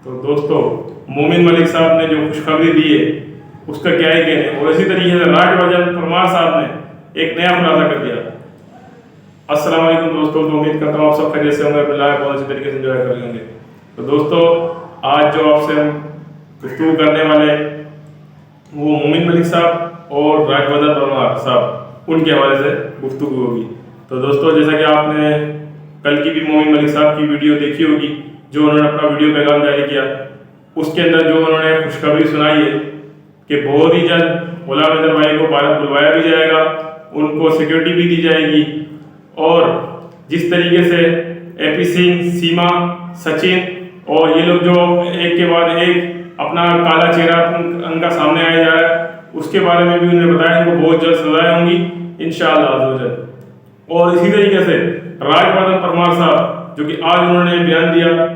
तो दोस्तों मोमिन मलिक साहब ने जो खुशखबरी दी है उसका क्या ही कहने। और इसी तरीके से राजवर्धन परमार साहब ने एक नया खुलासा कर दिया। अस्सलाम वालेकुम दोस्तों, तो उम्मीद करता हूँ आप सब खैरियत से होंगे, बहुत अच्छे तरीके से एंजॉय कर रहे होंगे। तो दोस्तों आज जो आपसे हम गुफ्तगू करने वाले वो मोमिन मलिक साहब और राजवर्धन परमार साहब उनके हवाले से गुफ्तगू होगी। तो दोस्तों जैसा कि आपने कल की भी मोमिन मलिक साहब की वीडियो देखी होगी जो उन्होंने अपना वीडियो पैगाम जारी किया, उसके अंदर जो उन्होंने खुशखबरी सुनाई है कि बहुत ही जल्द गुलाम अहमद भाई को भारत बुलवाया भी जाएगा, उनको सिक्योरिटी भी दी जाएगी। और जिस तरीके से एपी सिंह, सीमा, सचिन और ये लोग जो एक के बाद एक अपना काला चेहरा उनका सामने आया जा रहा है, उसके बारे में भी उन्होंने बताया इनको बहुत जल्द सजाएं होंगी इंशाअल्लाह। और इसी तरीके से राजवर्धन परमार साहब जो कि आज उन्होंने बयान दिया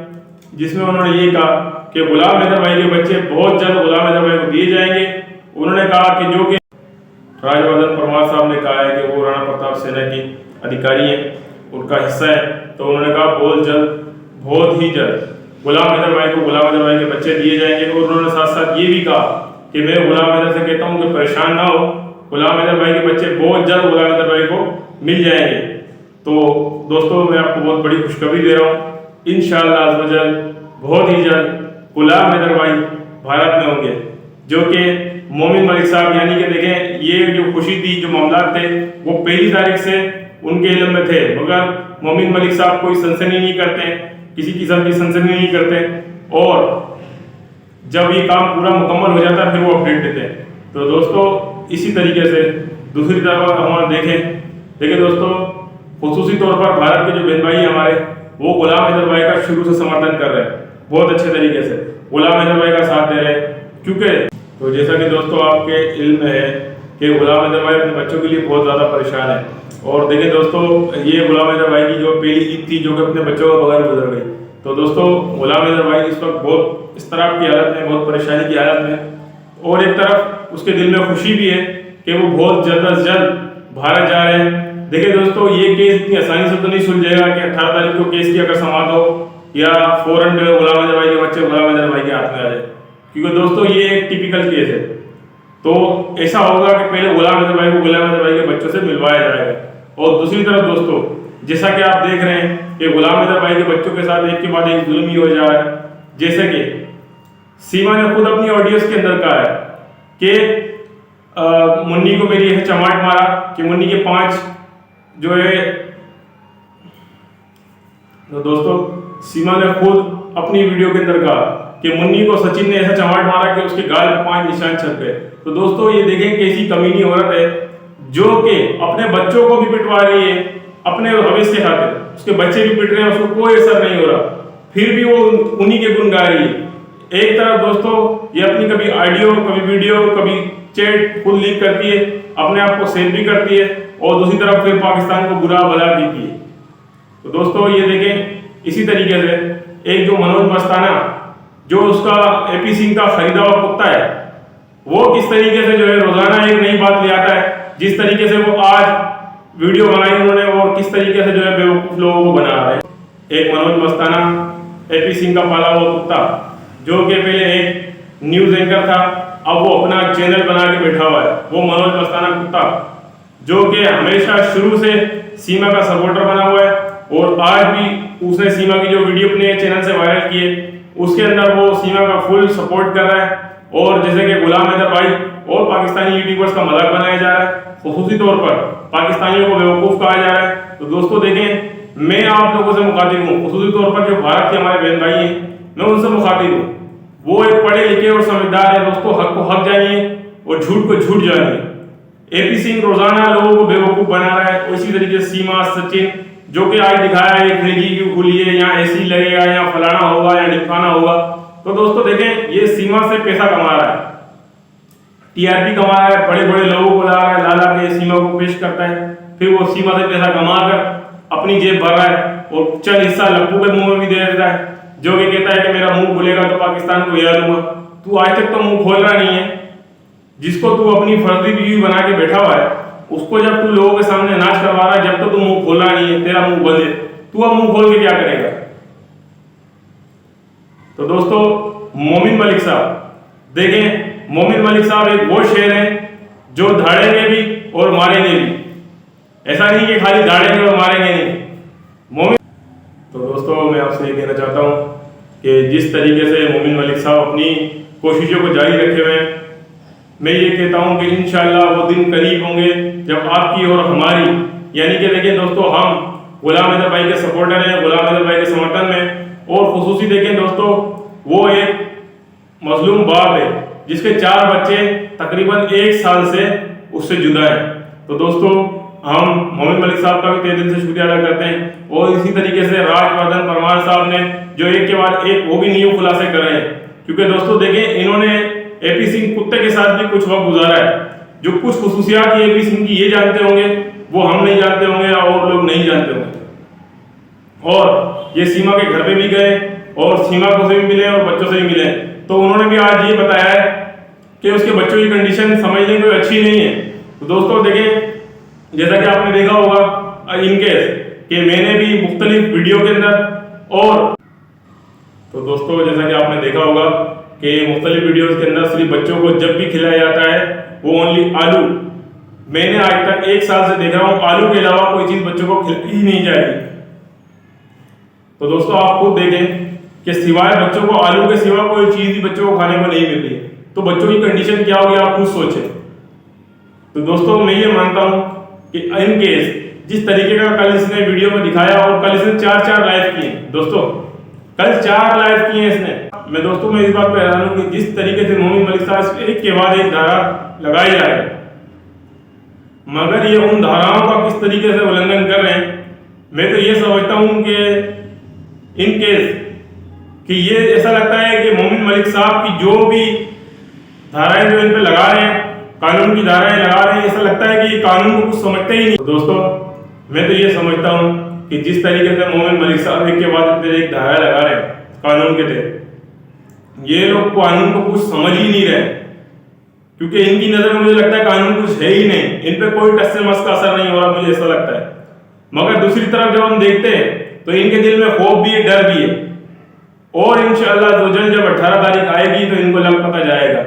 जिसमें उन्होंने ये कहा कि गुलाम हैदर भाई के बच्चे बहुत जल्द गुलाम हैदर भाई को दिए जाएंगे। उन्होंने कहा कि जो कि राजवर्धन परमार साहब ने कहा है कि वो राणा प्रताप सेना की अधिकारी हैं, उनका हिस्सा है, तो उन्होंने कहा बहुत ही जल्द गुलाम हैदर भाई को गुलाम हैदर भाई के बच्चे दिए जाएंगे। और उन्होंने साथ साथ ये भी कहा कि मैं गुलाम हैदर से कहता हूँ कि परेशान ना हो, गुलाम हैदर भाई के बच्चे बहुत जल्द गुलाम हैदर भाई को मिल जाएंगे। तो दोस्तों मैं आपको बहुत बड़ी खुशखबरी दे रहा हूँ, इंशाअल्लाह बहुत ही जल्द गुलाम हैदर भाई भारत में होंगे। जो कि मोमिन मलिक साहब यानी कि देखें ये जो खुशी थी, जो मामला थे वो पहली तारीख से उनके इल्म में थे, मगर मोमिन मलिक साहब कोई सनसनी नहीं करते, किसी किस्म की सनसनी नहीं करते, और जब ये काम पूरा मुकम्मल हो जाता है फिर वो अपडेट देते हैं। तो दोस्तों इसी तरीके से दूसरी तरफ हम देखें दोस्तों, खुसूसी तौर पर भारत के जो बहन भाई हमारे वो गुलाम हैदर भाई का शुरू से समर्थन कर रहे हैं, बहुत अच्छे तरीके से गुलाम हैदर भाई का साथ दे रहे हैं। क्योंकि तो जैसा कि दोस्तों आपके इल्म में है कि गुलाम हैदर भाई अपने बच्चों के लिए बहुत ज़्यादा परेशान है। और देखिए दोस्तों ये गुलाम हैदर भाई की जो पहली ईद थी जो कि अपने बच्चों का बगैर गुजर गई, तो दोस्तों गुलाम हैदर भाई इस वक्त बहुत इस्तराब की हालत में, बहुत परेशानी की हालत में, और एक तरफ उसके दिल में खुशी भी है कि वो बहुत जल्द अज जल्द भारत जा रहे हैं। देखिए दोस्तों ये केस इतनी आसानी से तो नहीं सुलझेगा कि 18 तारीख को केस की अगर समाप्त हो या फौरन जो है गुलाम हैदर भाई के बच्चे गुलाम हैदर भाई के हाथ में आ जाए, क्योंकि दोस्तों ये एक टिपिकल केस है। तो ऐसा होगा कि पहले गुलाम हैदर भाई को गुलाम हैदर भाई के बच्चों से मिलवाया जाएगा। और दूसरी तरफ दोस्तों जैसा कि आप देख रहे हैं कि गुलाम हैदर भाई के बच्चों के साथ एक के बाद एक जुल्म ही हो जा रहा है। जैसे कि सीमा ने खुद अपनी ऑडियोज के अंदर कहा है कि मुन्नी को मेरी ऐसे चमाट मारा कि मुन्नी के 5 जो है। तो दोस्तों सीमा ने खुद अपनी वीडियो के अंदर कहा कि मुन्नी को सचिन ने ऐसा चमाट मारा कि उसके गाल पर 5 निशान छप गए। तो दोस्तों ये देखें कैसी कमीनी औरत है जो कि अपने बच्चों को भी पिटवा रही है, अपने हवेस के खातिर उसके बच्चे भी पिट रहे हैं, उसको कोई असर नहीं हो रहा, फिर भी वो उन्हीं के गुण गा रही है। एक तरफ दोस्तों ये अपनी कभी ऑडियो, कभी वीडियो, कभी चैट खुद लीक करती है, अपने आप को सेव भी करती है, और दूसरी तरफ फिर पाकिस्तान को बुरा भला देती है। तो दोस्तों ये देखें इसी तरीके से एक जो मनोज मस्ताना जो उसका एपी सिंह का खरीदा हुआ कुत्ता है, वो किस तरीके से जो है रोजाना एक नई बात ले आता है। जिस तरीके से वो आज वीडियो बनाई उन्होंने और किस तरीके से जो है बेवकूफ लोगों को बना रहे हैं। एक मनोज मस्ताना एपी सिंह का पाला हुआ कुत्ता जो कि पहले एक न्यूज एंकर था, अब वो अपना चैनल बना के बैठा हुआ है। वो मनोज मस्ताना कुत्ता जो कि हमेशा शुरू से सीमा का सपोर्टर बना हुआ है, और आज भी उसने सीमा की जो वीडियो अपने चैनल से वायरल की है उसके अंदर वो सीमा का फुल सपोर्ट कर रहा है। और जैसे कि गुलाम हैदर भाई और पाकिस्तानी यूट्यूबर्स का मजाक बनाया जा रहा है, खुसूसी तौर पर पाकिस्तानियों को बेवकूफ़ कहा जा रहा है। तो दोस्तों देखें मैं आप लोगों से मुखातिब हूँ, खुसूसी तौर पर जो भारत के हमारे बहन भाई हैं मैं उनसे मुखातिब हूँ। वो एक पढ़े लिखे और समझदार है दोस्तों, हक को हक जानिए और झूठ को झूठ जानिए। एपी सिंह रोजाना लोगों को बेवकूफ बना रहा है, इसी तरीके से सीमा, सचिन जो कि आज दिखाया है खिड़की क्यों खुली है, यहाँ एसी लगेगा, यहाँ फलाना होगा, यहाँ ढिमकाना होगा। तो दोस्तों देखें ये सीमा से पैसा कमा रहा है, टीआरपी कमा रहा है, बड़े बड़े लोगों को ला रहा है, ला के सीमा को पेश करता है, फिर वो सीमा से पैसा कमा कर अपनी जेब भर रहा है और चल हिस्सा लप्पू के मुंह में भी दे देता है, जो कि कहता है कि मेरा मुंह खुलेगा तो पाकिस्तान को हिला दूंगा। तू आज तक तो मुंह खोल रहा नहीं है, जिसको तू अपनी फर्जी बीवी बना के बैठा हुआ है उसको जब तू लोगों के सामने नाच करवा रहा है, जब तक तू मुंह खोल रहा नहीं है, तेरा मुंह बंद है, तू अब मुंह खोल के क्या करेगा। तो दोस्तों मोमिन मलिक साहब। देखें, मोमिन मलिक साहब एक वो शेर हैं जो धाड़ेंगे भी और मारेंगे भी। ऐसा नहीं कि खाली धाड़ेंगे और मारेंगे नहीं। मोमिन तो दोस्तों मैं आपसे ये कहना चाहता हूँ कि जिस तरीके से मोमिन मलिक साहब अपनी कोशिशों को जारी रखे हुए हैं, मैं ये कहता हूँ कि इंशाल्लाह वो दिन करीब होंगे जब आपकी और हमारी, यानी कि देखिए दोस्तों, हम गुलाम हैदर भाई के सपोर्टर हैं, गुलाम हैदर भाई के समर्थन में। और खुसूसी देखें दोस्तों, वो एक मजलूम बाप है जिसके 4 बच्चे तकरीबन 1 साल से उससे जुदा है। तो दोस्तों हम मोमिन मलिक साहब का भी तहे दिल से शुक्रिया अदा करते हैं। और इसी तरीके से राजवर्धन परमार साहब ने जो एक के बाद एक वो भी न्यू खुलासे कर रहे हैं, क्योंकि दोस्तों देखें, इन्होंने एपी सिंह कुत्ते के साथ भी कुछ वक्त गुजारा है। जो कुछ खुसूसियात एपी सिंह की ये जानते होंगे वो हम नहीं जानते होंगे और लोग नहीं जानते होंगे। और ये सीमा के घर पे भी गए और सीमा को से भी मिले और बच्चों से भी मिले, तो उन्होंने भी आज ये बताया है कि उसके बच्चों की कंडीशन समझने को अच्छी नहीं है। तो दोस्तों देखें, जैसा कि आपने देखा होगा इनकेस कि मैंने भी मुख्तलिफ वीडियो के अंदर, और तो दोस्तों जैसा कि आपने देखा होगा कि मुख्तलिफ वीडियोस के अंदर सिर्फ बच्चों को जब भी खिलाया जाता है वो ओनली आलू। मैंने आज तक 1 साल से देख रहा हूँ आलू के अलावा कोई चीज बच्चों को खिलाई ही नहीं जा रही। तो दोस्तों आप खुद देखें कि सिवाय बच्चों को आलू के सिवा कोई चीज भी बच्चों को खाने को नहीं मिल रही है, तो बच्चों की कंडीशन क्या होगी आप खुद सोचें। तो दोस्तों मैं ये मानता हूँ कि इन केस जिस तरीके का कल इसने वीडियो में दिखाया, और कल इसने 4 लाइव किए दोस्तों, कल 4 लाइव किए हैं इसने। मैं दोस्तों मैं इस बात पर हैरान हूं कि जिस तरीके से मोमिन मलिक साहब एक के बाद एक धारा लगाई जा रहे हैं, मगर ये उन धाराओं का किस तरीके से उल्लंघन कर रहे हैं। मैं तो ये समझता हूं कि इन केस कि ये ऐसा लगता है कि मोमिन मलिक साहब की जो भी धाराएं जो इन पे लगा रहे हैं, कानून की धाराएं लगा रहे हैं, ऐसा लगता है कि ये कानून को कुछ समझते ही नहीं। तो दोस्तों मैं तो ये समझता हूं कि जिस तरीके से मोमिन मलिक साहब एक के बाद एक धारा लगा रहे हैं कानून के तहत, ये लोग कानून को कुछ समझ ही नहीं रहे, क्योंकि इनकी नजर में मुझे लगता है कानून कुछ है ही नहीं, इन पे कोई टस से मस का असर नहीं हो रहा, मुझे ऐसा लगता है। मगर दूसरी तरफ जब हम देखते हैं तो इनके दिल में खौफ भी है, डर भी है, और इंशाअल्लाह जब 18 तारीख आएगी तो इनको लग पता जाएगा